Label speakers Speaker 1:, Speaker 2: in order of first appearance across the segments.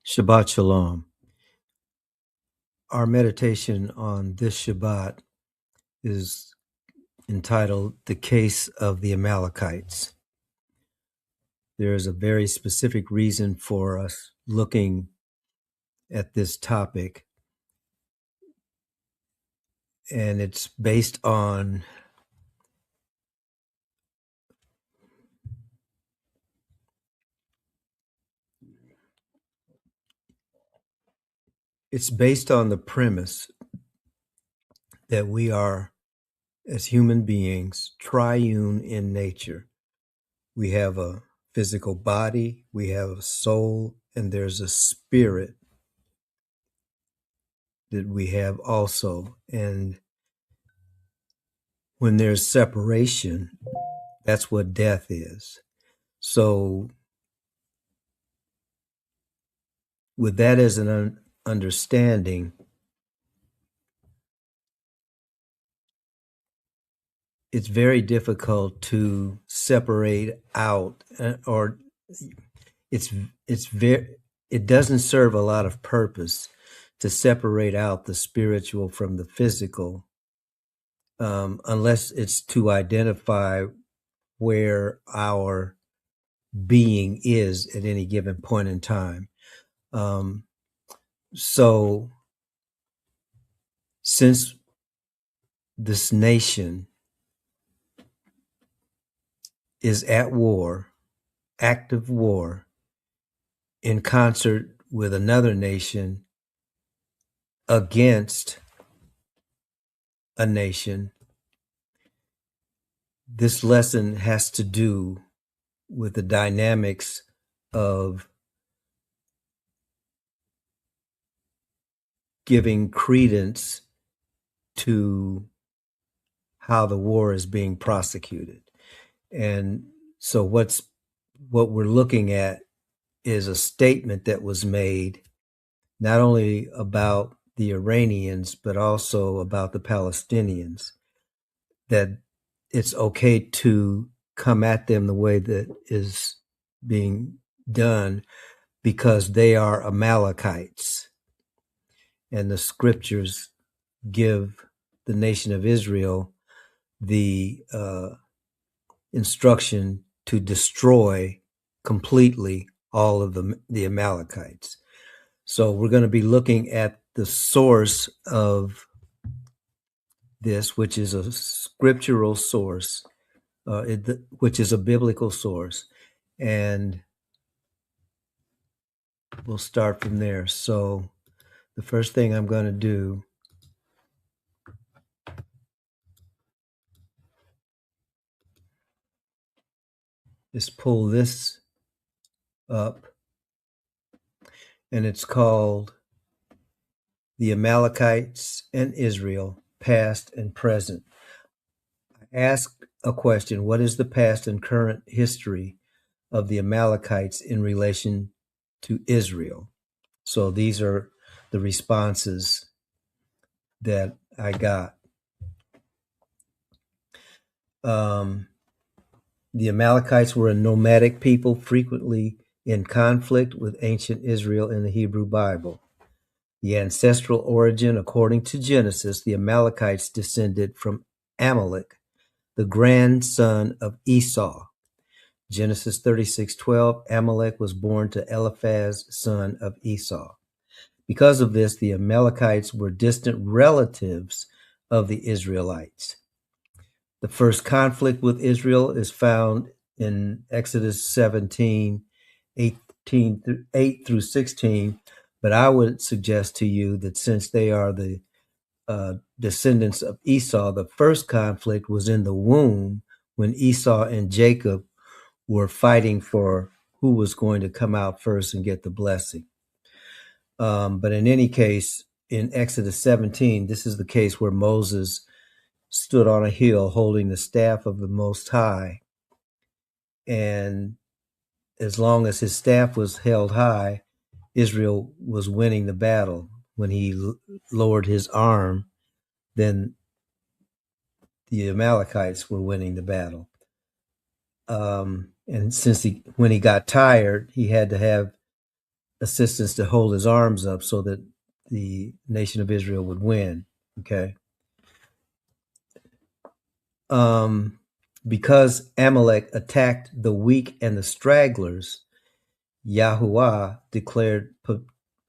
Speaker 1: Shabbat Shalom. Our meditation on this Shabbat is entitled The Case of the Amalekites. There is a very specific reason for us looking at this topic, and it's based on the premise that we are, as human beings, triune in nature. We have a physical body, we have a soul, and there's a spirit that we have also. And when there's separation, that's what death is. So with that as an understanding, it's very difficult to separate out, or it doesn't serve a lot of purpose to separate out the spiritual from the physical, unless it's to identify where our being is at any given point in time. So since this nation is at war, active war, in concert with another nation against a nation, this lesson has to do with the dynamics of giving credence to how the war is being prosecuted. And so what we're looking at is a statement that was made not only about the Iranians, but also about the Palestinians, that it's okay to come at them the way that is being done because they are Amalekites. And the scriptures give the nation of Israel the instruction to destroy completely all of the Amalekites. So we're going to be looking at the source of this, which is a scriptural source, which is a biblical source. And we'll start from there. So the first thing I'm going to do is pull this up, and it's called The Amalekites and Israel, Past and Present. I asked a question: what is the past and current history of the Amalekites in relation to Israel? So these are the responses that I got. The Amalekites were a nomadic people, frequently in conflict with ancient Israel in the Hebrew Bible. The ancestral origin, according to Genesis, the Amalekites descended from Amalek, the grandson of Esau. Genesis 36:12, Amalek was born to Eliphaz, son of Esau. Because of this, the Amalekites were distant relatives of the Israelites. The first conflict with Israel is found in Exodus 17, 8 through 16, but I would suggest to you that since they are the descendants of Esau, the first conflict was in the womb when Esau and Jacob were fighting for who was going to come out first and get the blessing. But in any case, in Exodus 17, this is the case where Moses stood on a hill holding the staff of the Most High. And as long as his staff was held high, Israel was winning the battle. When he lowered his arm, then the Amalekites were winning the battle. And since when he got tired, he had to have assistance to hold his arms up so that the nation of Israel would win. Okay. Because Amalek attacked the weak and the stragglers, Yahuwah declared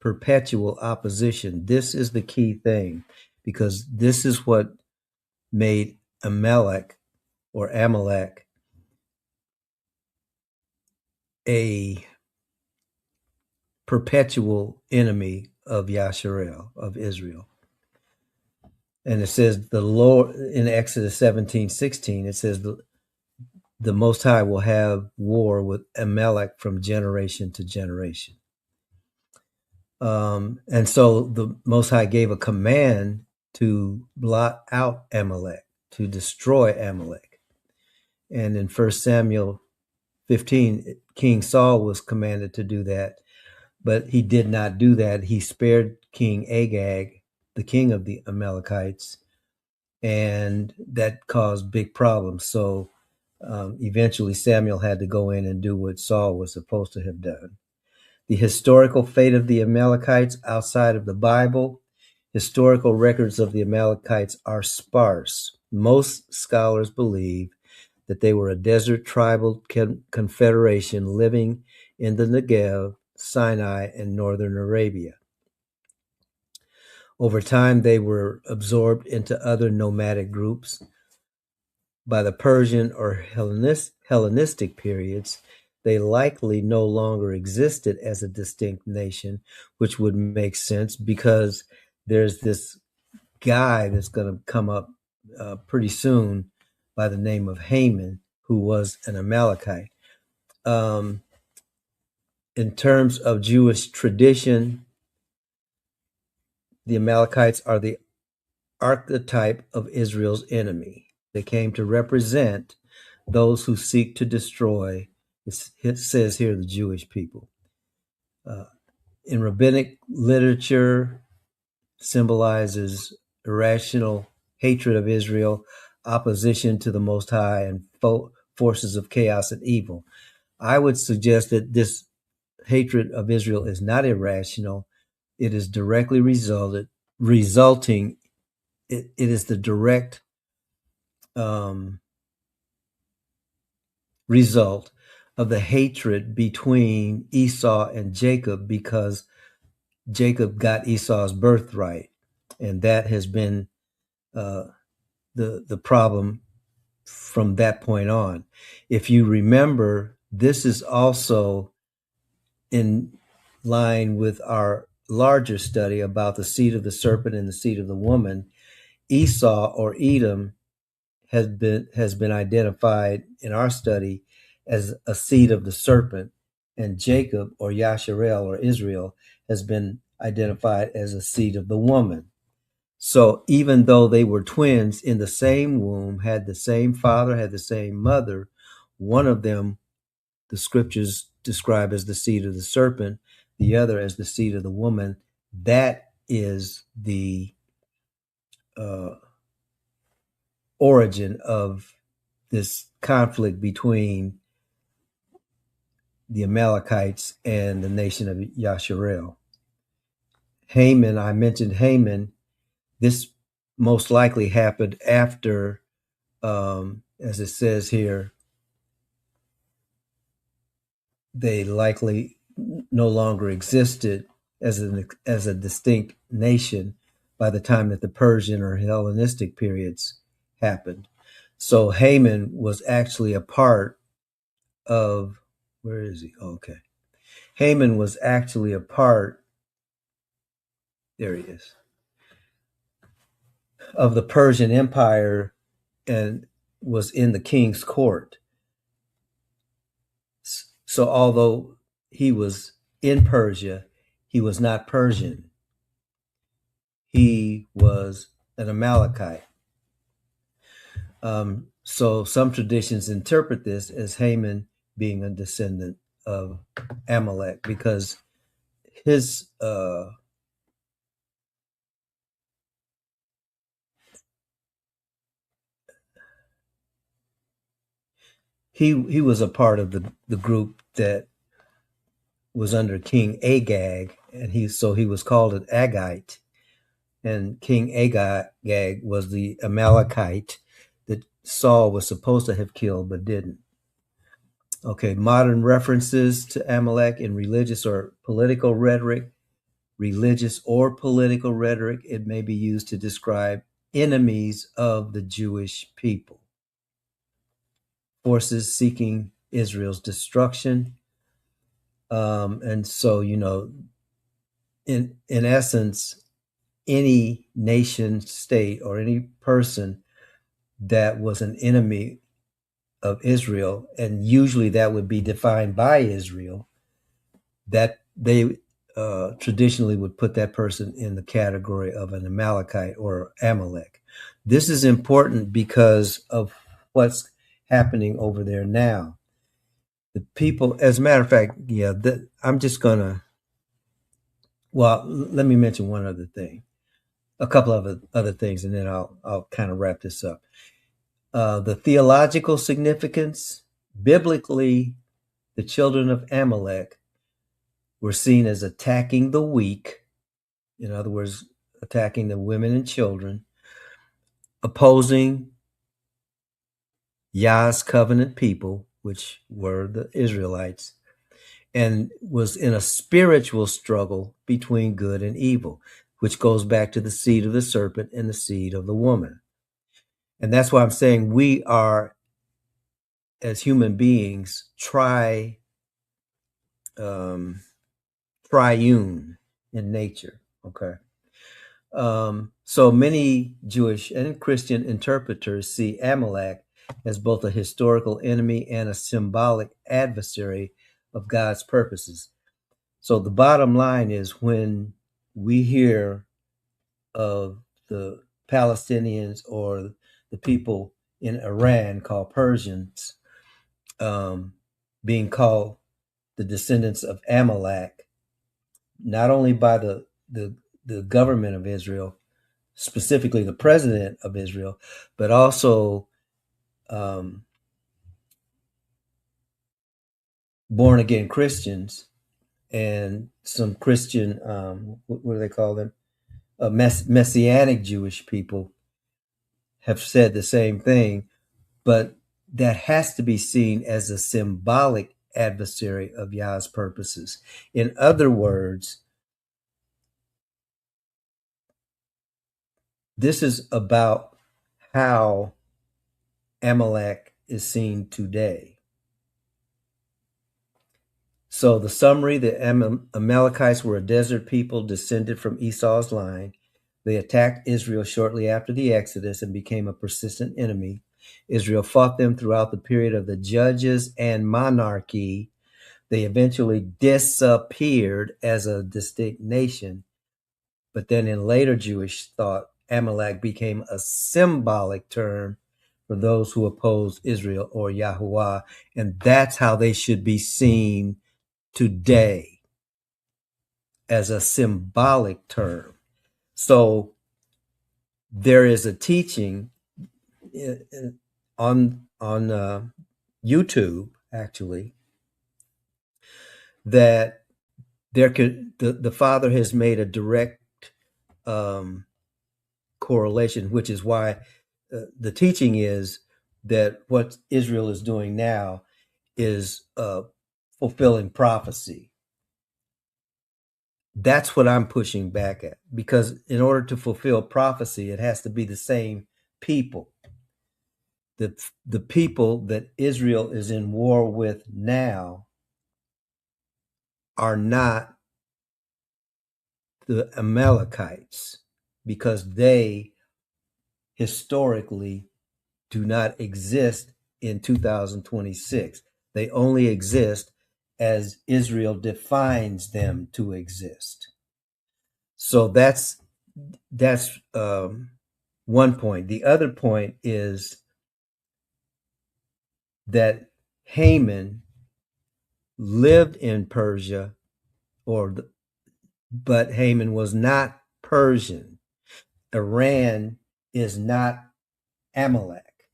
Speaker 1: perpetual opposition. This is the key thing, because this is what made Amalek a perpetual enemy of Yasharel, of Israel. And it says the Lord in Exodus 17:16, it says the Most High will have war with Amalek from generation to generation. And so the Most High gave a command to blot out Amalek, to destroy Amalek. And in 1 Samuel 15, King Saul was commanded to do that, but he did not do that. He spared King Agag, the king of the Amalekites, and that caused big problems. So eventually Samuel had to go in and do what Saul was supposed to have done. The historical fate of the Amalekites outside of the Bible, historical records of the Amalekites are sparse. Most scholars believe that they were a desert tribal confederation living in the Negev, Sinai, and northern Arabia. Over time, they were absorbed into other nomadic groups. By the Persian or Hellenistic periods, they likely no longer existed as a distinct nation, which would make sense because there's this guy that's going to come up pretty soon by the name of Haman, who was an Amalekite. In terms of Jewish tradition, the Amalekites are the archetype of Israel's enemy. They came to represent those who seek to destroy, it says here, the Jewish people. In rabbinic literature, symbolizes irrational hatred of Israel, opposition to the Most High, and forces of chaos and evil. I would suggest that this hatred of Israel is not irrational. It is directly resulting. It is the direct result of the hatred between Esau and Jacob, because Jacob got Esau's birthright, and that has been the problem from that point on. If you remember, this is also in line with our larger study about the seed of the serpent and the seed of the woman. Esau, or Edom, has been identified in our study as a seed of the serpent, and Jacob, or Yasharel, or Israel, has been identified as a seed of the woman. So even though they were twins in the same womb, had the same father, had the same mother, one of them the scriptures describe as the seed of the serpent, the other as the seed of the woman. That is the origin of this conflict between the Amalekites and the nation of Yasharel. Haman, I mentioned Haman. This most likely happened after, as it says here, they likely no longer existed as a distinct nation by the time that the Persian or Hellenistic periods happened. So Haman was actually a part of, where is he? Okay. Haman was actually a part, there he is, of the Persian Empire and was in the king's court. So although he was in Persia, he was not Persian. He was an Amalekite. So some traditions interpret this as Haman being a descendant of Amalek, because his he was a part of the group that was under King Agag, and he was called an Agite. And King Agag was the Amalekite that Saul was supposed to have killed but didn't. Okay, modern references to Amalek in religious or political rhetoric. Religious or political rhetoric, it may be used to describe enemies of the Jewish people. Forces seeking Israel's destruction. And so, in essence, any nation state or any person that was an enemy of Israel, and usually that would be defined by Israel, that they traditionally would put that person in the category of an Amalekite or Amalek. This is important because of what's happening over there now. The people, as a matter of fact, I'm just gonna. Well, let me mention one other thing, a couple of other things, and then I'll kind of wrap this up. The theological significance, biblically, the children of Amalek were seen as attacking the weak, in other words, attacking the women and children, opposing Yah's covenant people, which were the Israelites, and was in a spiritual struggle between good and evil, which goes back to the seed of the serpent and the seed of the woman. And that's why I'm saying we are, as human beings, triune in nature. Okay. So many Jewish and Christian interpreters see Amalek as both a historical enemy and a symbolic adversary of God's purposes. So the bottom line is, when we hear of the Palestinians or the people in Iran called Persians being called the descendants of Amalek, not only by the government of Israel, specifically the president of Israel, but also born again Christians and some Christian, what do they call them? Messianic Jewish people have said the same thing, but that has to be seen as a symbolic adversary of Yah's purposes. In other words, this is about how Amalek is seen today. So the summary, the Amalekites were a desert people descended from Esau's line. They attacked Israel shortly after the Exodus and became a persistent enemy. Israel fought them throughout the period of the judges and monarchy. They eventually disappeared as a distinct nation. But then in later Jewish thought, Amalek became a symbolic term for those who oppose Israel or Yahuwah. And that's how they should be seen today, as a symbolic term. So there is a teaching on YouTube, actually, that the Father has made a direct correlation, which is why the teaching is that what Israel is doing now is fulfilling prophecy. That's what I'm pushing back at, because in order to fulfill prophecy, it has to be the same people. The people that Israel is in war with now are not the Amalekites, because they historically do not exist in 2026. They only exist as Israel defines them to exist. So that's one point. The other point is that Haman lived in Persia, but Haman was not Persian. Iran is not Amalek.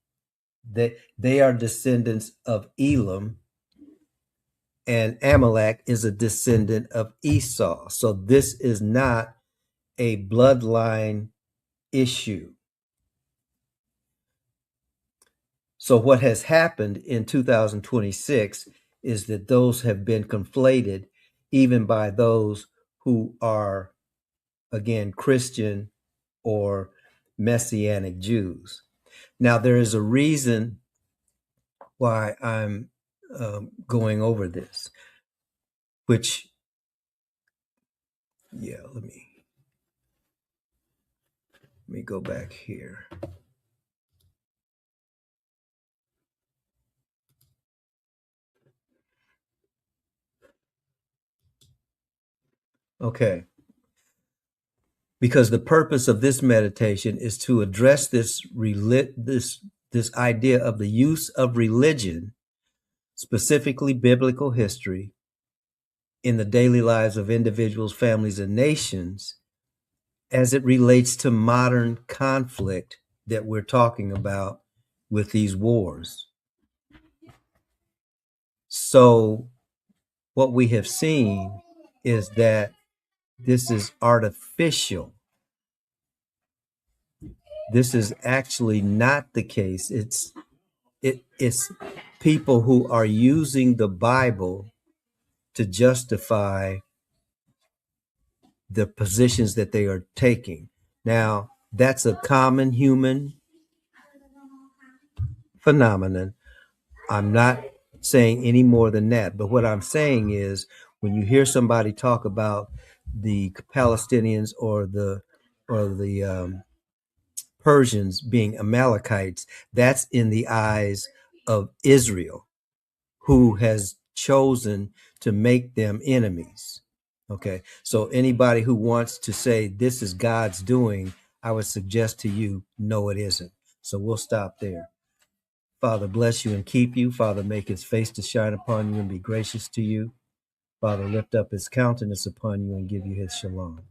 Speaker 1: They are descendants of Elam, and Amalek is a descendant of Esau. So this is not a bloodline issue. So what has happened in 2026 is that those have been conflated even by those who are, again, Christian or Messianic Jews. Now, there is a reason why I'm going over this, which, yeah, let me go back here. Okay. Because the purpose of this meditation is to address this idea of the use of religion, specifically biblical history, in the daily lives of individuals, families, and nations as it relates to modern conflict that we're talking about with these wars. So what we have seen is that this is artificial. This is actually not the case. It's people who are using the Bible to justify the positions that they are taking. Now, that's a common human phenomenon. I'm not saying any more than that. But what I'm saying is when you hear somebody talk about the Palestinians or the Persians being Amalekites, that's in the eyes of Israel, who has chosen to make them enemies. Okay, so anybody who wants to say this is God's doing, I would suggest to you, no, it isn't. So we'll stop there. Father, bless you and keep you. Father, make his face to shine upon you and be gracious to you. Father, lift up his countenance upon you and give you his shalom.